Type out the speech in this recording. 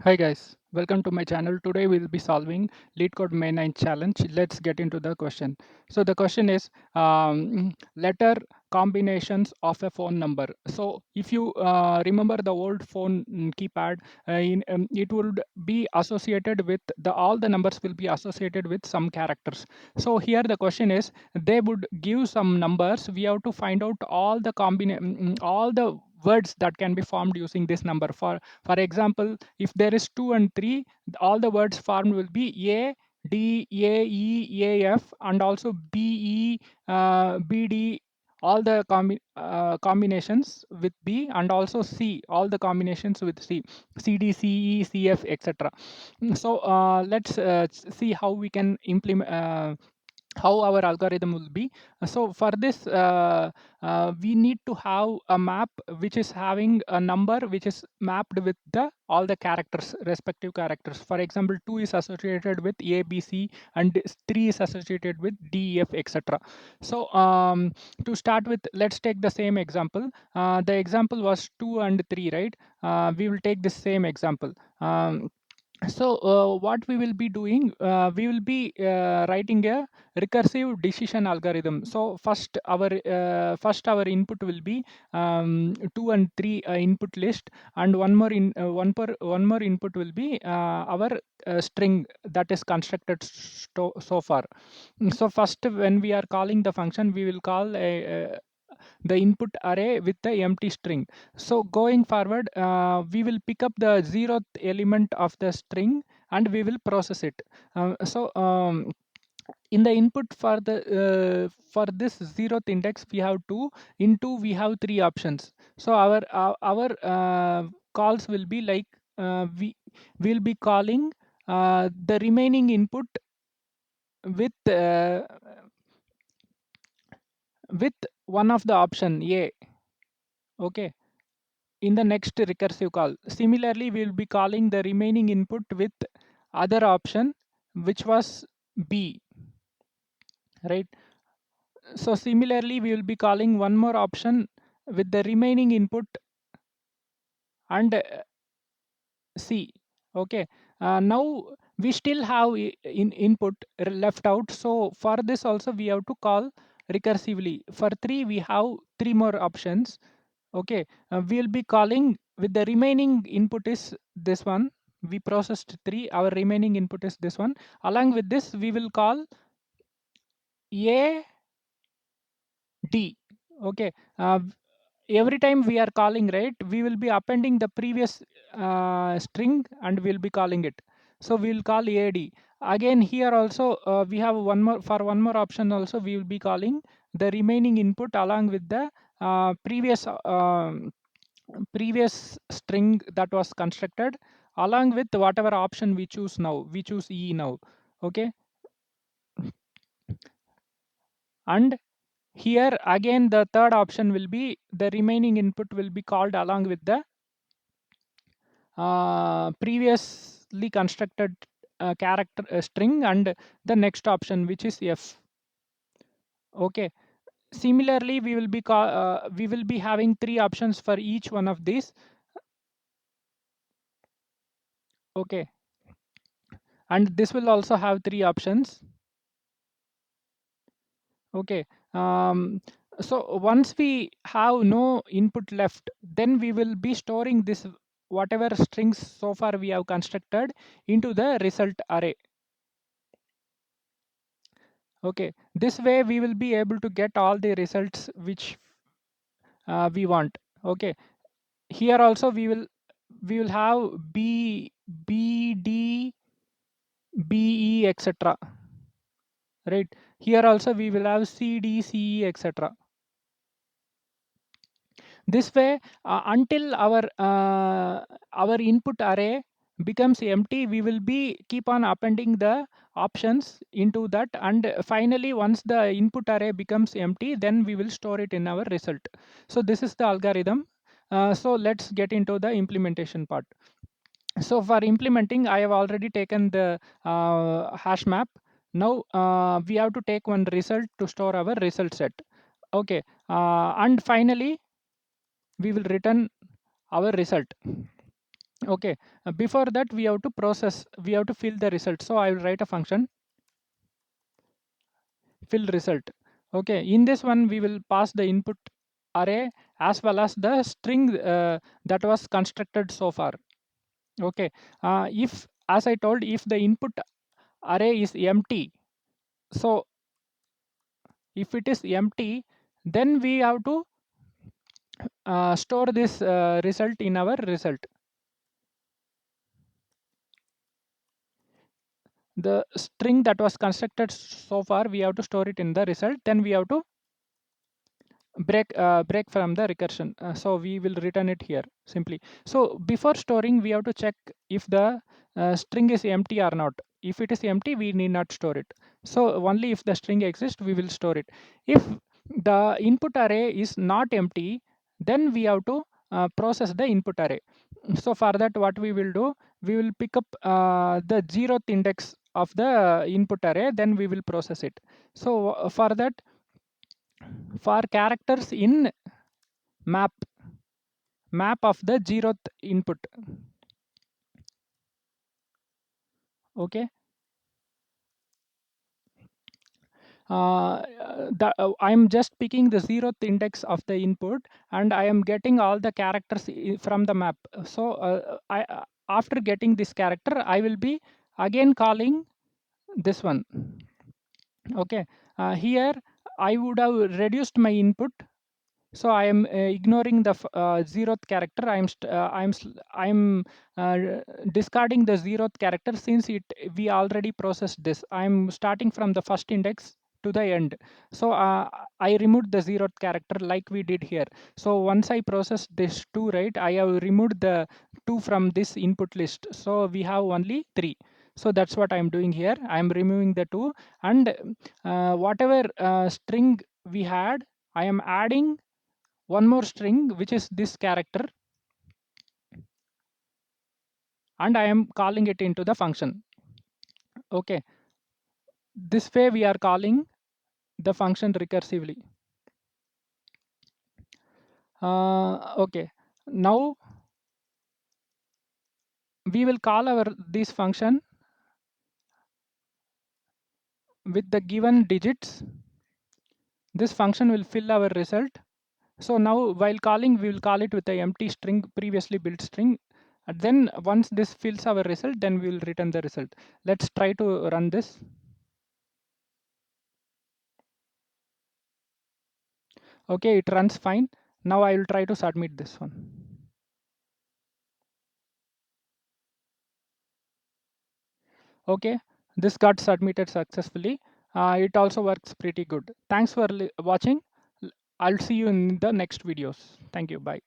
Hi guys, welcome to my channel. Today we'll be solving Leetcode May 9 challenge. Let's get into the question. So the question is letter combinations of a phone number. So if you remember the old phone keypad, it would be associated with all the numbers will be associated with some characters. So here the question is they would give some numbers. We have to find out all the all the words that can be formed using this number. For example, if there is 2 and 3, all the words formed will be A, D, A, E, A, F, and also B, E, B, D, all the combinations with B, and also C, all the combinations with C, C, D, C, E, C, F, etc. So let's see how we can implement how our algorithm will be. So for this, we need to have a map which is having a number which is mapped with the all the characters, respective characters. For example, 2 is associated with A, B, C, and 3 is associated with D, E, F, etc. So to start with, let's take the same example. The example was 2 and 3, right? We will take the same example. So what we will be doing, we will be writing a recursive decision algorithm. So first our input will be 2 and 3 input list, and one more input will be our string that is constructed so far. So first, when we are calling the function, we will call the input array with the empty string. So going forward, we will pick up the 0th element of the string and we will process it. In the input for this 0th index, we have 2. In 2 we have 3 options. So our calls will be like, we will be calling the remaining input with one of the option A. Okay, in the next recursive call. Similarly, we will be calling the remaining input with other option, which was B, right? So similarly, we will be calling one more option with the remaining input and C. Okay. Now we still have input left out. So for this also we have to call recursively. For 3, we have 3 more options. Okay. We'll be calling with the remaining input is this one. We processed 3. Our remaining input is this one. Along with this, we will call A, D. Okay. Every time we are calling, right, we will be appending the previous string and we'll be calling it. So we'll call AD. Again, here also we have one more option also, we will be calling the remaining input along with the previous string that was constructed, along with whatever option we choose now. We choose E now. Okay. And here again, the third option will be the remaining input will be called along with the previously constructed character string and the next option, which is F. Okay. Similarly, we will be having 3 options for each one of these. Okay. And this will also have 3 options. Okay. So once we have no input left, then we will be storing this whatever strings so far we have constructed into the result array. Okay, this way we will be able to get all the results which we want. Okay, here also we will have B, B, D, B, E, etc. Right, here also we will have C, D, C, E, etc. This way, until our input array becomes empty, we will be keep on appending the options into that, and finally once the input array becomes empty, then we will store it in our result. So this is the algorithm. So let's get into the implementation part. So for implementing, I have already taken the hash map. Now we have to take one result to store our result set. Okay, and finally we will return our result. Okay, before that we have to process, we have to fill the result. So I will write a function fill result. Okay, in this one we will pass the input array as well as the string that was constructed so far. Okay, if, as I told, if the input array is empty, so if it is empty, then we have to store this result in our result. The string that was constructed so far, we have to store it in the result. Then we have to break from the recursion. So we will return it here simply. So before storing, we have to check if the string is empty or not. If it is empty, we need not store it. So only if the string exists, we will store it. If the input array is not empty, then we have to process the input array. So for that, what we will do, we will pick up the 0th index of the input array, then we will process it. So for that, for characters in map of the 0th input. Okay, I'm just picking the 0th index of the input, and I am getting all the characters from the map. So after getting this character, I will be again calling this one. Okay, here I would have reduced my input. So I am ignoring the 0th character. I'm discarding the 0th character, since we already processed this. I'm starting from the first index to the end. So I removed the 0th character like we did here. So once I process this 2, right, I have removed the 2 from this input list. So we have only 3. So that's what I'm doing here. I'm removing the 2, and whatever string we had, I am adding one more string, which is this character, and I am calling it into the function. Okay, this way we are calling the function recursively. Okay, now we will call our this function with the given digits. This function will fill our result. So now while calling, we will call it with the empty string, previously built string. And then once this fills our result, then we will return the result. Let's try to run this. Okay, it runs fine. Now I will try to submit this one. Okay, this got submitted successfully. It also works pretty good. Thanks for watching. I'll see you in the next videos. Thank you. Bye.